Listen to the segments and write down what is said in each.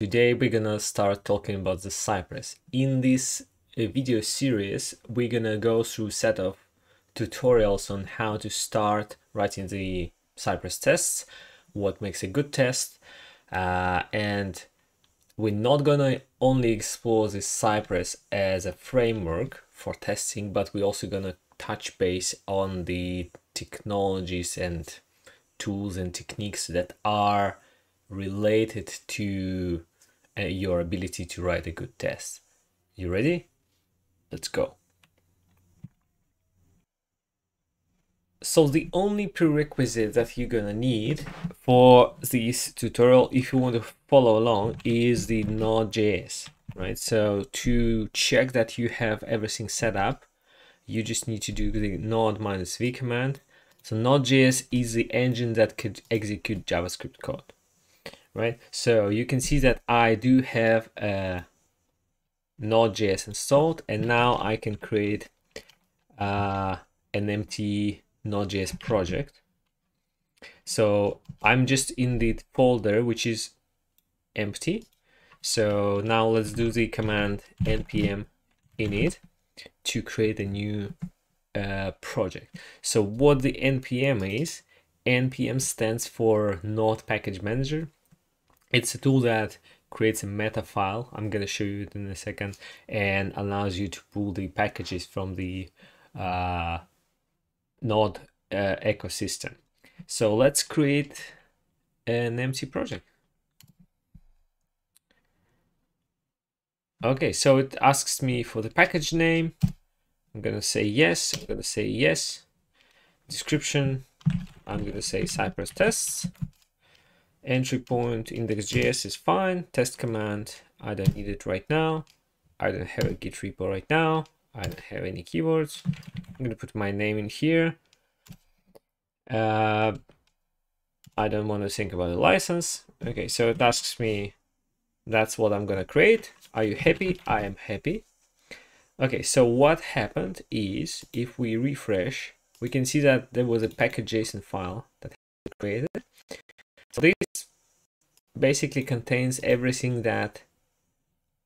Today we're gonna start talking about the Cypress. In this video series, we're gonna go through a set of tutorials on how to start writing the Cypress tests, what makes a good test, and we're not gonna only explore the Cypress as a framework for testing, but we're also gonna touch base on the technologies and tools and techniques that are related to your ability to write a good test. You ready? Let's go. So the only prerequisite that you're gonna need for this tutorial, if you want to follow along, is the Node.js, right? So to check that you have everything set up, you just need to do the node-v command. So Node.js is the engine that could execute JavaScript code, right? So you can see that I do have a Node.js installed, and now I can create an empty Node.js project. So I'm just in the folder which is empty. So now let's do the command npm init to create a new project. So what the npm is, npm stands for Node Package Manager. It's a tool that creates a meta file, I'm going to show you it in a second, and allows you to pull the packages from the Node ecosystem. So let's create an empty project. Okay, so it asks me for the package name. I'm going to say yes. I'm going to say yes. Description, I'm going to say Cypress tests. Entry point index.js is fine. Test command, I don't need it right now. I don't have a Git repo right now. I don't have any keywords. I'm going to put my name in here. I don't want to think about the license. Okay, so it asks me, that's what I'm going to create. Are you happy? I am happy. Okay, so what happened is, if we refresh, we can see that there was a package.json file that I created. So this basically contains everything that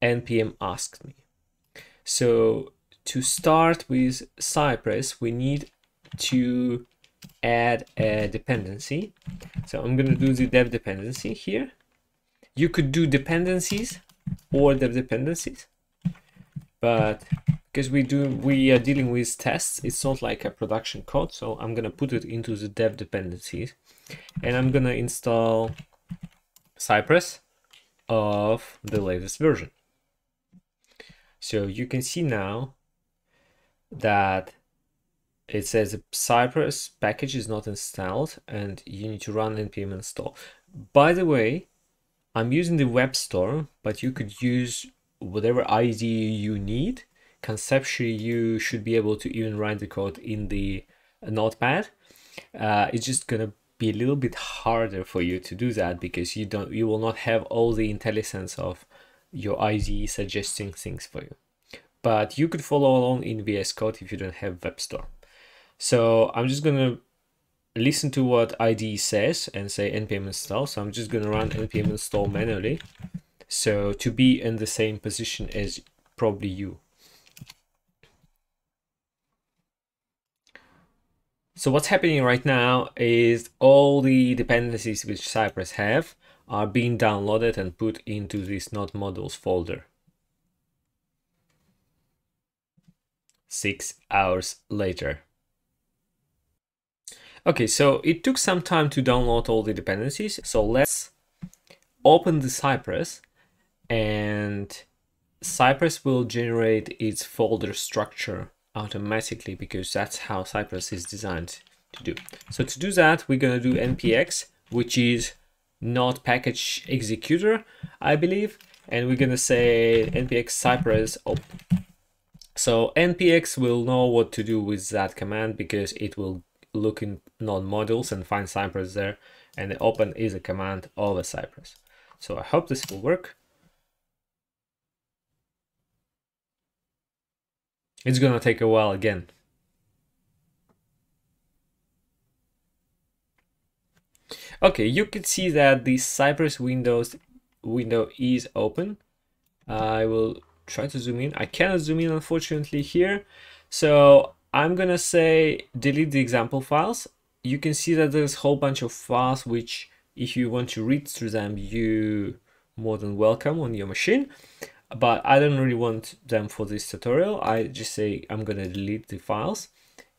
npm asked me. So to start with Cypress, we need to add a dependency. So I'm going to do the dev dependency here. You could do dependencies or dev dependencies, but because we are dealing with tests, it's not like a production code. So I'm going to put it into the dev dependencies, and I'm going to install Cypress of the latest version. So you can see now that it says Cypress package is not installed and you need to run npm install. By the way, I'm using the web store, but you could use whatever IDE you need. Conceptually, you should be able to even write the code in the notepad. It's just gonna be a little bit harder for you to do that because you will not have all the intelligence of your IDE suggesting things for you. But you could follow along in VS Code if you don't have web store. So I'm just gonna listen to what IDE says and say npm install. So I'm just gonna run npm install manually, so to be in the same position as probably you. So what's happening right now is all the dependencies which Cypress have are being downloaded and put into this Node modules folder. 6 hours later. Okay, so it took some time to download all the dependencies. So let's open the Cypress, and Cypress will generate its folder structure automatically because that's how Cypress is designed to do. So to do that, we're going to do npx, which is Node package executor, I believe, and we're going to say npx Cypress open. So npx will know what to do with that command because it will look in Node modules and find Cypress there, and the open is a command of a Cypress. So I hope this will work. It's gonna take a while again. Okay, you can see that the Cypress windows window is open. I will try to zoom in. I cannot zoom in, unfortunately, here. So I'm gonna say delete the example files. You can see that there's a whole bunch of files which, if you want to read through them, you more than welcome on your machine. But I don't really want them for this tutorial. I just say I'm gonna delete the files,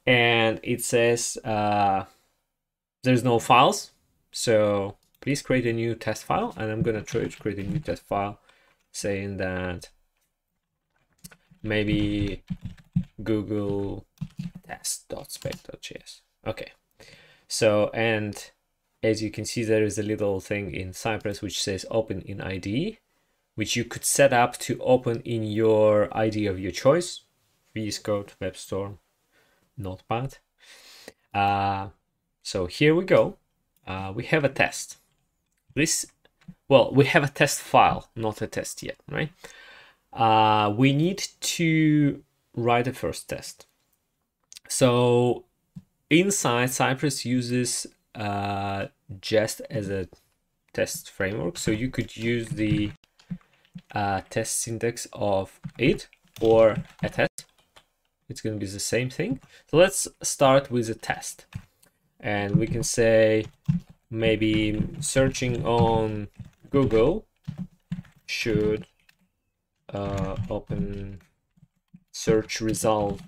and it says there's no files. So please create a new test file, and I'm gonna try to create a new test file saying that maybe Google test.spec.js. Okay, so, and as you can see, there is a little thing in Cypress which says open in IDE, which you could set up to open in your IDE of your choice, VS Code, WebStorm, Notepad. So here we go. We have a test. We have a test file, not a test yet, right? We need to write a first test. So inside, Cypress uses Jest as a test framework. So you could use the test syntax of it or a test. It's going to be the same thing. So let's start with a test. And we can say maybe searching on Google should open search result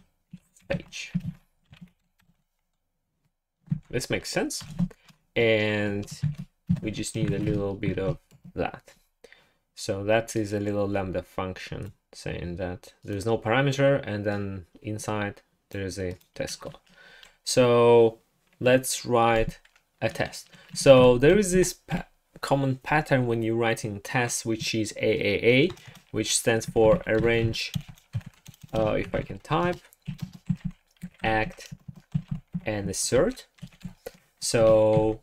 page. This makes sense. And we just need a little bit of that. So that is a little lambda function saying that there's no parameter, and then inside there is a test code. So let's write a test. So there is this common pattern when you're writing tests, which is AAA, which stands for arrange, if I can type, act, and assert. So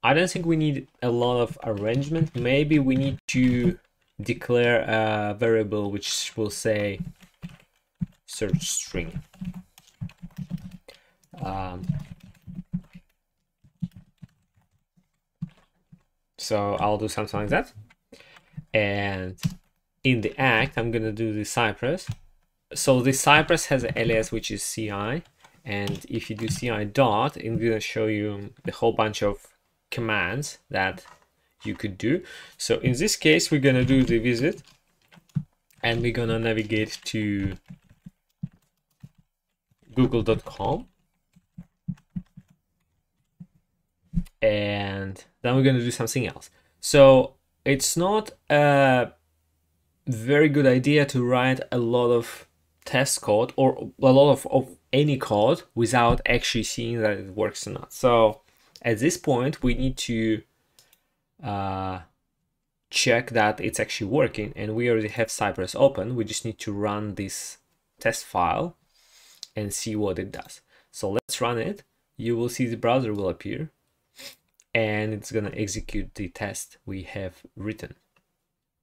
I don't think we need a lot of arrangement. Maybe we need to declare a variable which will say search string. So I'll do something like that. And in the act, I'm gonna do the Cypress. So the Cypress has an alias which is CI, and if you do CI dot, it's gonna show you the whole bunch of commands that you could do. So in this case, we're gonna do the visit, and we're gonna navigate to google.com, and then we're gonna do something else. So it's not a very good idea to write a lot of test code or a lot of any code without actually seeing that it works or not. So at this point, we need to check that it's actually working, and we already have Cypress open. We just need to run this test file and see what it does. So let's run it. You will see the browser will appear, and it's gonna execute the test we have written.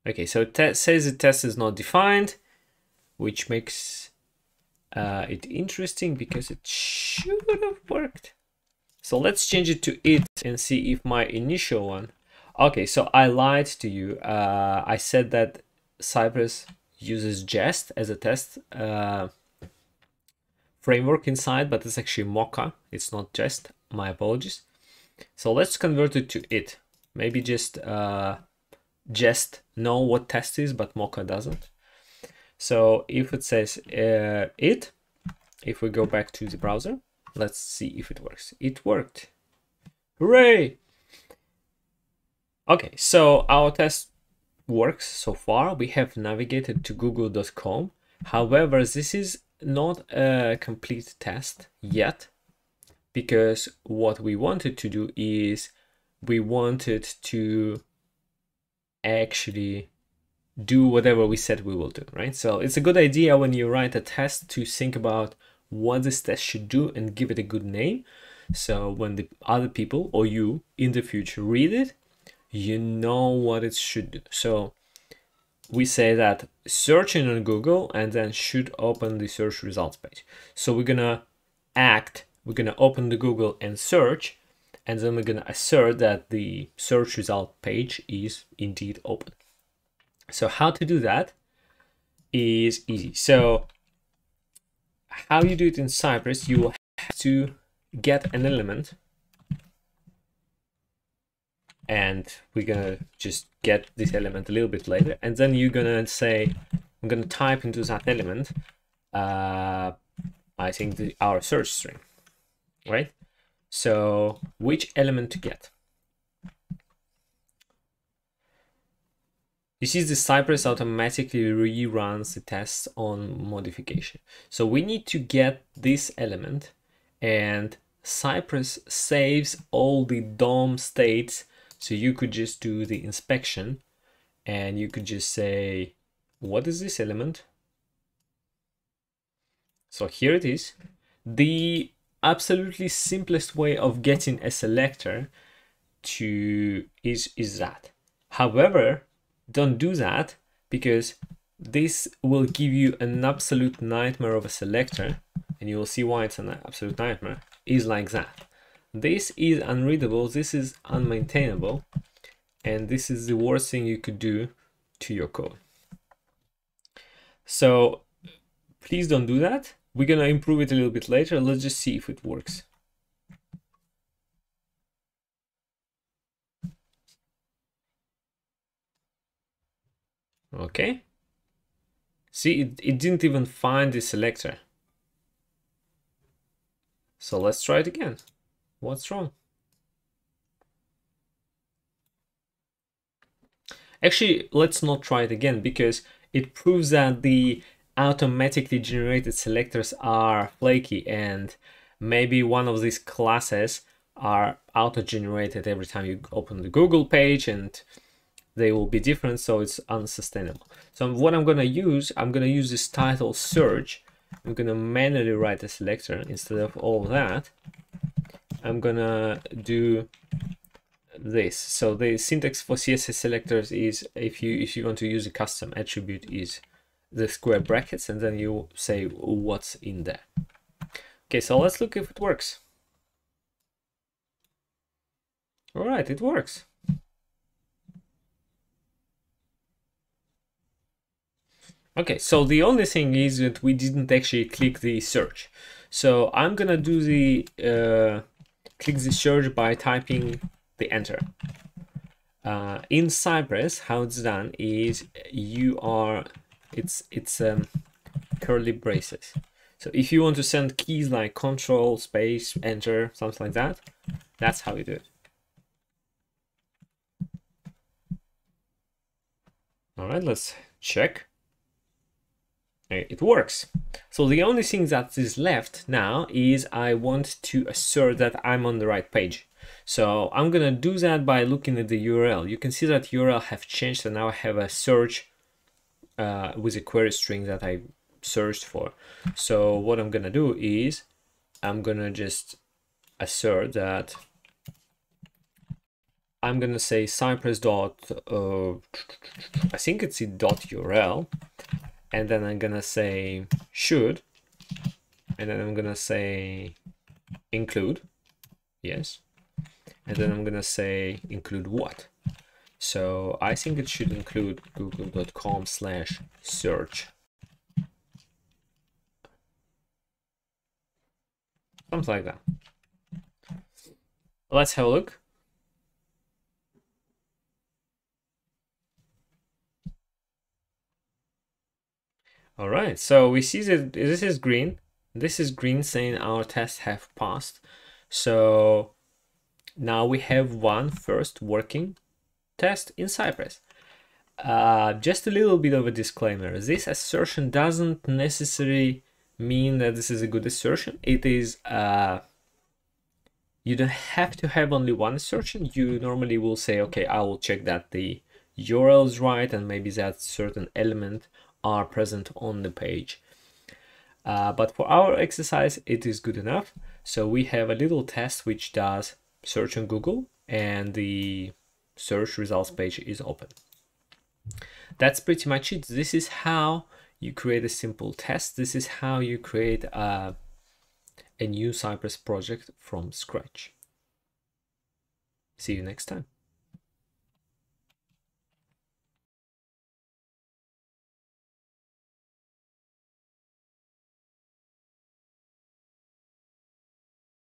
Okay, so it says the test is not defined, which makes it interesting because it should have worked. So let's change it to it and see if my initial one. Okay, so I lied to you. I said that Cypress uses Jest as a test framework inside, but it's actually Mocha. It's not Jest. My apologies. So let's convert it to it. Maybe just know what test is, but Mocha doesn't. So if it says it, if we go back to the browser, let's see if it works. It worked. Hooray! Okay, so our test works so far. We have navigated to google.com. However, this is not a complete test yet, because what we wanted to do is we wanted to actually do whatever we said we will do, right? So it's a good idea when you write a test to think about what this test should do and give it a good name. So when the other people or you in the future read it, you know what it should do. So we say that searching on Google and then should open the search results page. So we're gonna open the Google and search, and then we're going to assert that the search result page is indeed open. So how to do that is easy. So how you do it in Cypress, you will have to get an element, and we're gonna just get this element a little bit later, and then you're gonna say, I'm gonna type into that element, I think our search string, right? So which element to get? This is the Cypress automatically reruns the tests on modification. So we need to get this element, and Cypress saves all the DOM states. So you could just do the inspection and you could just say, what is this element? So here it is. The absolutely simplest way of getting a selector is that. However, don't do that, because this will give you an absolute nightmare of a selector, and you will see why it's an absolute nightmare. Is like that. This is unreadable, this is unmaintainable, and this is the worst thing you could do to your code. So please don't do that. We're gonna improve it a little bit later. Let's just see if it works. Okay. See, it didn't even find the selector. So let's try it again. What's wrong? Actually, let's not try it again, because it proves that the automatically generated selectors are flaky, and maybe one of these classes are auto-generated every time you open the Google page, and they will be different, so it's unsustainable. So what I'm gonna use this title search. I'm gonna manually write a selector instead of all that. I'm gonna do this. So the syntax for CSS selectors is, if you want to use a custom attribute, is the square brackets, and then you say what's in there. Okay, so let's look if it works. All right, it works. Okay, so the only thing is that we didn't actually click the search. So I'm gonna do the click the search by typing the enter. In Cypress, how it's done is it's curly braces. So if you want to send keys like control space enter, something like that, that's how you do it. All right, let's check. It works. So the only thing that is left now is I want to assert that I'm on the right page. So I'm gonna do that by looking at the URL. You can see that URL have changed, and now I have a search with a query string that I searched for. So what I'm gonna do is I'm gonna just assert that I'm gonna say Cypress dot I think it's a .url, and then I'm gonna say should, and then I'm gonna say include, yes, and then I'm gonna say include what. So I think it should include google.com/search, something like that. Let's have a look. All right, so we see that this is green. This is green, saying our tests have passed. So now we have one first working test in Cypress. Just a little bit of a disclaimer. This assertion doesn't necessarily mean that this is a good assertion. It is, you don't have to have only one assertion. You normally will say, okay, I will check that the URL is right, and maybe that certain element are present on the page. But for our exercise, it is good enough. So we have a little test which does search on Google, and the search results page is open. That's pretty much it. This is how you create a simple test. This is how you create a new Cypress project from scratch. See you next time.